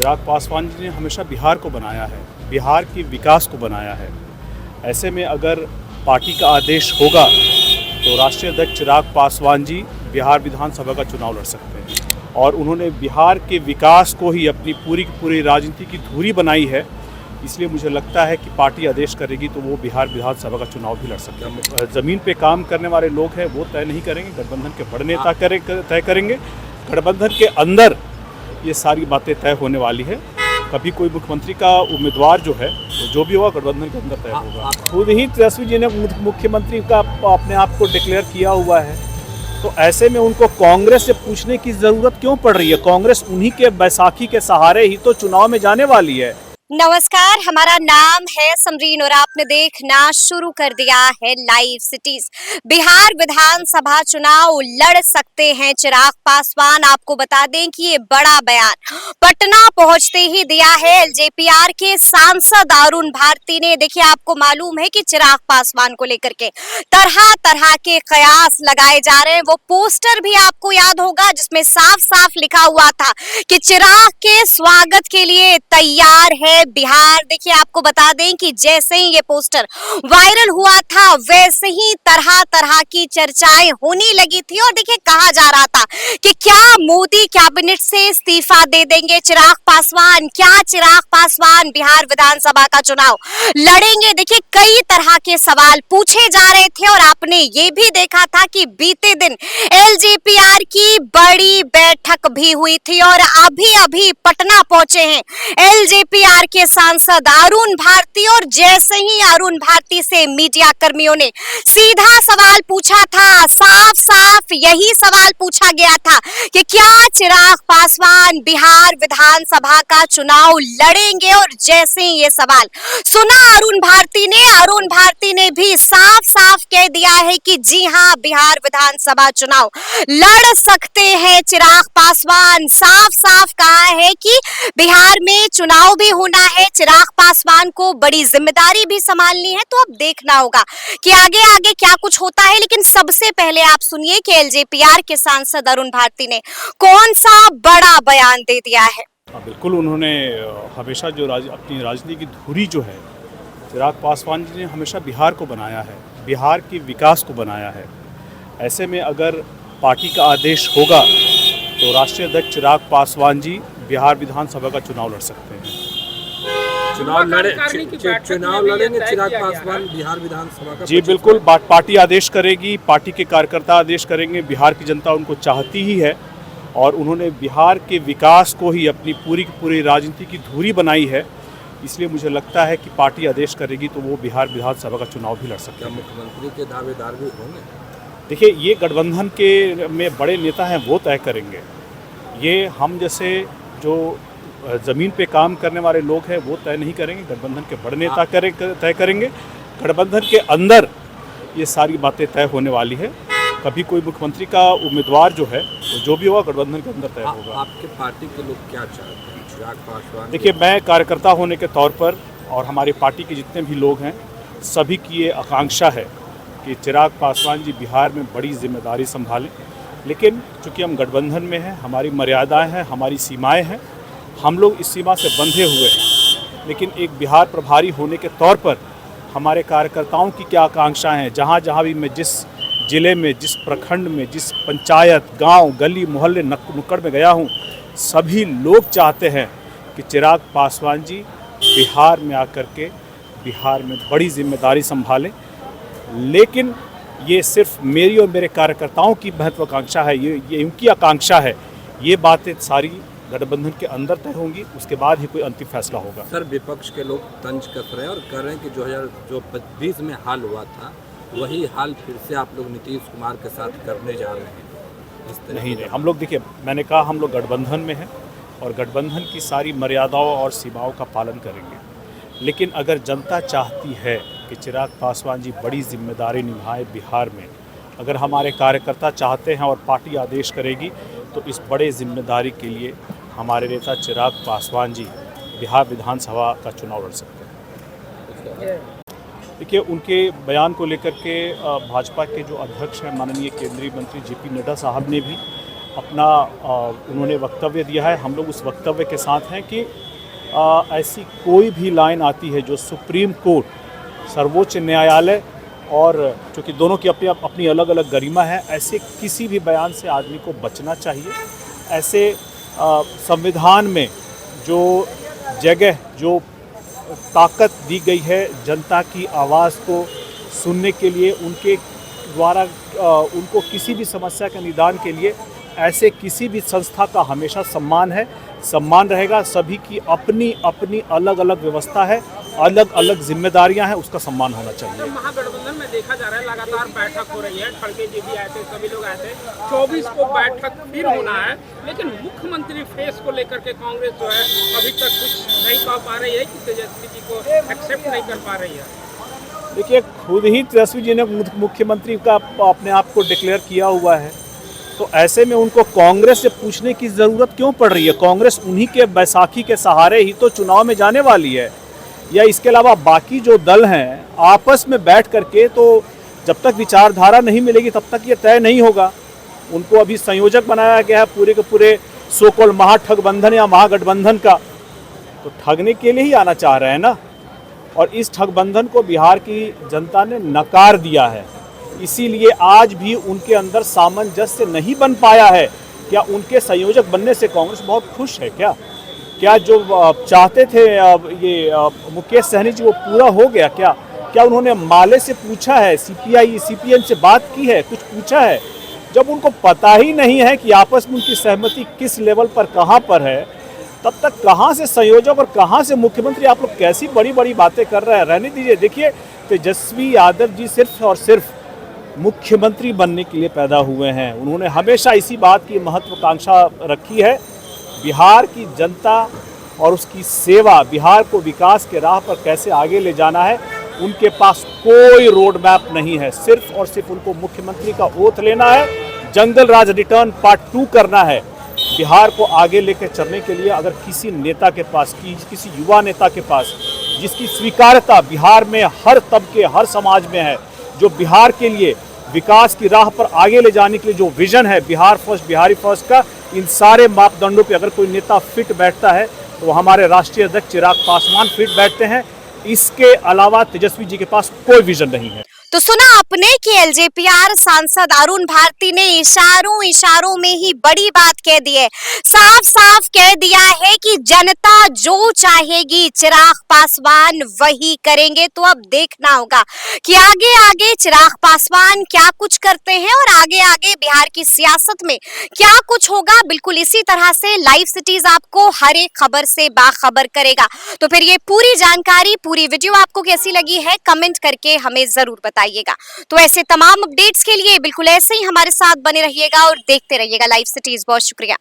चिराग पासवान जी ने हमेशा बिहार को बनाया है, बिहार के विकास को बनाया है। ऐसे में अगर पार्टी का आदेश होगा तो राष्ट्रीय अध्यक्ष चिराग पासवान जी बिहार विधानसभा का चुनाव लड़ सकते हैं और उन्होंने बिहार के विकास को ही अपनी पूरी राजनीति की धुरी बनाई है। इसलिए मुझे लगता है कि पार्टी आदेश करेगी तो वो बिहार विधानसभा का चुनाव भी लड़ सकते हैं। ज़मीन पे काम करने वाले लोग हैं वो तय नहीं करेंगे, गठबंधन के बड़े नेता तय करेंगे। गठबंधन के अंदर ये सारी बातें तय होने वाली है। कभी कोई मुख्यमंत्री का उम्मीदवार जो है तो जो भी होगा गठबंधन के अंदर तय होगा। खुद ही तेजस्वी जी ने मुख्यमंत्री का अपने आप को डिक्लेयर किया हुआ है, तो ऐसे में उनको कांग्रेस से पूछने की ज़रूरत क्यों पड़ रही है? कांग्रेस उन्हीं के बैसाखी के सहारे ही तो चुनाव में जाने वाली है। नमस्कार, हमारा नाम है समरीन और आपने देखना शुरू कर दिया है लाइव सिटीज। बिहार विधानसभा चुनाव लड़ सकते हैं चिराग पासवान। आपको बता दें कि ये बड़ा बयान पटना पहुंचते ही दिया है एलजेपीआर के सांसद अरुण भारती ने। देखिए, आपको मालूम है कि चिराग पासवान को लेकर के तरह तरह के कयास लगाए जा रहे हैं। वो पोस्टर भी आपको याद होगा जिसमें साफ साफ लिखा हुआ था कि चिराग के स्वागत के लिए तैयार है बिहार। देखिए, आपको बता दें कि जैसे ही ये पोस्टर वायरल हुआ था वैसे ही तरह तरह की चर्चाएं होने लगी थी और देखिए कहा जा रहा था कि क्या मोदी कैबिनेट से इस्तीफा दे देंगे चिराग पासवान, क्या चिराग पासवान बिहार विधानसभा का चुनाव लड़ेंगे। देखिए, कई तरह के सवाल पूछे जा रहे थे और आपने ये भी देखा था कि बीते दिन एलजेपीआर की बड़ी बैठक भी हुई थी और अभी अभी पटना पहुंचे हैं एलजेपीआर के सांसद अरुण भारती। और जैसे ही अरुण भारती से मीडिया कर्मियों ने सीधा सवाल पूछा था, साफ साफ यही सवाल पूछा गया था कि क्या चिराग पासवान बिहार विधानसभा का चुनाव लड़ेंगे। और जैसे ही ये सवाल सुना अरुण भारती ने भी साफ साफ कह दिया है कि जी हां, बिहार विधानसभा चुनाव लड़ सकते हैं चिराग पासवान। साफ साफ कहा है कि बिहार में चुनाव भी होना है, चिराग पासवान को बड़ी जिम्मेदारी भी संभालनी है। तो अब देखना होगा कि आगे आगे क्या कुछ होता है। लेकिन सबसे पहले आप सुनिए कि एलजेपीआर के सांसद अरुण भारती ने कौन सा बड़ा बयान दे दिया है। बिल्कुल, उन्होंने हमेशा जो अपनी राजनीति की धुरी जो है, चिराग पासवान जी ने हमेशा बिहार को बनाया है, बिहार के विकास को बनाया है। ऐसे में अगर पार्टी का आदेश होगा तो राष्ट्रीय अध्यक्ष चिराग पासवान जी बिहार विधानसभा का चुनाव लड़ सकते हैं। चुनाव लड़ेंगे चिराग पासवान बिहार विधानसभा का? जी बिल्कुल, पार्टी आदेश करेगी, पार्टी के कार्यकर्ता आदेश करेंगे। बिहार की जनता उनको चाहती ही है और उन्होंने बिहार के विकास को ही अपनी पूरी राजनीति की धुरी बनाई है। इसलिए मुझे लगता है कि पार्टी आदेश करेगी तो वो बिहार विधानसभा का चुनाव भी लड़ सकते हैं। मुख्यमंत्री के दावेदार भी होंगे? देखिए, ये गठबंधन के में बड़े नेता हैं वो तय करेंगे। ये हम जैसे जो ज़मीन पे काम करने वाले लोग हैं वो तय नहीं करेंगे, गठबंधन के बड़े नेता तय करेंगे। गठबंधन के अंदर ये सारी बातें तय होने वाली है। कभी कोई मुख्यमंत्री का उम्मीदवार जो है तो जो भी होगा गठबंधन के अंदर तय होगा। आपके पार्टी के लोग क्या चाहते हैं चिराग पासवान? देखिए, मैं कार्यकर्ता होने के तौर पर और हमारी पार्टी के जितने भी लोग हैं सभी की ये आकांक्षा है कि चिराग पासवान जी बिहार में बड़ी जिम्मेदारी संभालें। लेकिन चूँकि हम गठबंधन में हैं, हमारी मर्यादाएं हैं, हमारी सीमाएं हैं, हम लोग इस सीमा से बंधे हुए हैं। लेकिन एक बिहार प्रभारी होने के तौर पर हमारे कार्यकर्ताओं की क्या आकांक्षाएं हैं, जहाँ भी मैं जिस ज़िले में, जिस प्रखंड में, जिस पंचायत, गांव, गली, मोहल्ले, नुक्कड़ में गया हूं, सभी लोग चाहते हैं कि चिराग पासवान जी बिहार में आकर के बिहार में बड़ी जिम्मेदारी संभालें। लेकिन ये सिर्फ मेरी और मेरे कार्यकर्ताओं की महत्वाकांक्षा है, ये उनकी आकांक्षा है। ये बातें सारी गठबंधन के अंदर तय होंगी, उसके बाद ही कोई अंतिम फैसला होगा। सर, विपक्ष के लोग तंज कस रहे हैं और कह रहे हैं कि 2020 में हाल हुआ था वही हाल फिर से आप लोग नीतीश कुमार के साथ करने जा रहे हैं। नहीं, हम लोग, देखिए, मैंने कहा हम लोग गठबंधन में हैं और गठबंधन की सारी मर्यादाओं और सीमाओं का पालन करेंगे। लेकिन अगर जनता चाहती है कि चिराग पासवान जी बड़ी जिम्मेदारी निभाएं बिहार में, अगर हमारे कार्यकर्ता चाहते हैं और पार्टी आदेश करेगी तो इस बड़े जिम्मेदारी के लिए हमारे नेता चिराग पासवान जी बिहार विधानसभा का चुनाव लड़ सकते हैं। देखिए, उनके बयान को लेकर के भाजपा के जो अध्यक्ष हैं माननीय केंद्रीय मंत्री जेपी नड्डा साहब ने भी अपना उन्होंने वक्तव्य दिया है। हम लोग उस वक्तव्य के साथ हैं कि ऐसी कोई भी लाइन आती है जो सुप्रीम कोर्ट, सर्वोच्च न्यायालय और चूँकि दोनों की अपनी अपनी अलग अलग गरिमा है, ऐसे किसी भी बयान से आदमी को बचना चाहिए। ऐसे संविधान में जो जगह, जो ताकत दी गई है जनता की आवाज़ को सुनने के लिए, उनके द्वारा उनको किसी भी समस्या के निदान के लिए ऐसे किसी भी संस्था का हमेशा सम्मान है, सम्मान रहेगा। सभी की अपनी अपनी अलग अलग व्यवस्था है, अलग अलग जिम्मेदारियां हैं, उसका सम्मान होना चाहिए। तो महागठबंधन में देखा जा रहा है लगातार बैठक हो रही है, खड़गे जी भी आए थे, सभी लोग आए थे, 24 को बैठक फिर होना है, लेकिन मुख्यमंत्री फेस को लेकर के कांग्रेस जो है अभी तक कुछ नहीं कह पा रही है कि तेजस्वी जी को एक्सेप्ट नहीं कर पा रही है। देखिए, खुद ही तेजस्वी जी ने मुख्यमंत्री का अपने आप को डिक्लेयर किया हुआ है, तो ऐसे में उनको कांग्रेस से पूछने की ज़रूरत क्यों पड़ रही है? कांग्रेस उन्हीं के बैसाखी के सहारे ही तो चुनाव में जाने वाली है। या इसके अलावा बाकी जो दल हैं आपस में बैठ करके, तो जब तक विचारधारा नहीं मिलेगी तब तक ये तय नहीं होगा। उनको अभी संयोजक बनाया गया है पूरे के पूरे सो कॉल्ड महाठगबंधन या महागठबंधन का, तो ठगने के लिए ही आना चाह रहे हैं ना। और इस ठगबंधन को बिहार की जनता ने नकार दिया है, इसीलिए आज भी उनके अंदर सामंजस्य नहीं बन पाया है। क्या उनके संयोजक बनने से कांग्रेस बहुत खुश है? क्या जो चाहते थे ये मुकेश सहनी जी, वो पूरा हो गया? क्या उन्होंने माले से पूछा है, सीपीआई सीपीएम से बात की है, कुछ पूछा है? जब उनको पता ही नहीं है कि आपस में उनकी सहमति किस लेवल पर कहाँ पर है, तब तक कहाँ से संयोजक और कहाँ से मुख्यमंत्री? आप लोग कैसी बड़ी बड़ी बातें कर रहे हैं, रहने दीजिए। देखिए, तेजस्वी यादव जी सिर्फ और सिर्फ मुख्यमंत्री बनने के लिए पैदा हुए हैं। उन्होंने हमेशा इसी बात की महत्वाकांक्षा रखी है, बिहार की जनता और उसकी सेवा, बिहार को विकास के राह पर कैसे आगे ले जाना है। उनके पास कोई रोड मैप नहीं है, सिर्फ और सिर्फ उनको मुख्यमंत्री का ओथ लेना है, जंगल राज रिटर्न पार्ट 2 करना है। बिहार को आगे लेकर चलने के लिए अगर किसी नेता के पास, किसी युवा नेता के पास, जिसकी स्वीकार्यता बिहार में हर तबके, हर समाज में है, जो बिहार के लिए विकास की राह पर आगे ले जाने के लिए जो विजन है बिहार फर्स्ट, बिहारी फर्स्ट का, इन सारे मापदंडों पे अगर कोई नेता फिट बैठता है तो हमारे राष्ट्रीय अध्यक्ष चिराग पासवान फिट बैठते हैं। इसके अलावा तेजस्वी जी के पास कोई विजन नहीं है। तो सुना आपने कि एलजेपीआर सांसद अरुण भारती ने इशारों में ही बड़ी बात कह दी है, साफ साफ कह दिया है कि जनता जो चाहेगी चिराग पासवान वही करेंगे। तो अब देखना होगा कि आगे आगे चिराग पासवान क्या कुछ करते हैं और आगे आगे बिहार की सियासत में क्या कुछ होगा। बिल्कुल इसी तरह से लाइव सिटीज आपको हर एक खबर से बाखबर करेगा। तो फिर ये पूरी जानकारी, पूरी वीडियो आपको कैसी लगी है, कमेंट करके हमें जरूर बताइएगा। तो ऐसे तमाम अपडेट्स के लिए बिल्कुल ऐसे ही हमारे साथ बने रहिएगा और देखते रहिएगा लाइव सिटीज। बहुत शुक्रिया।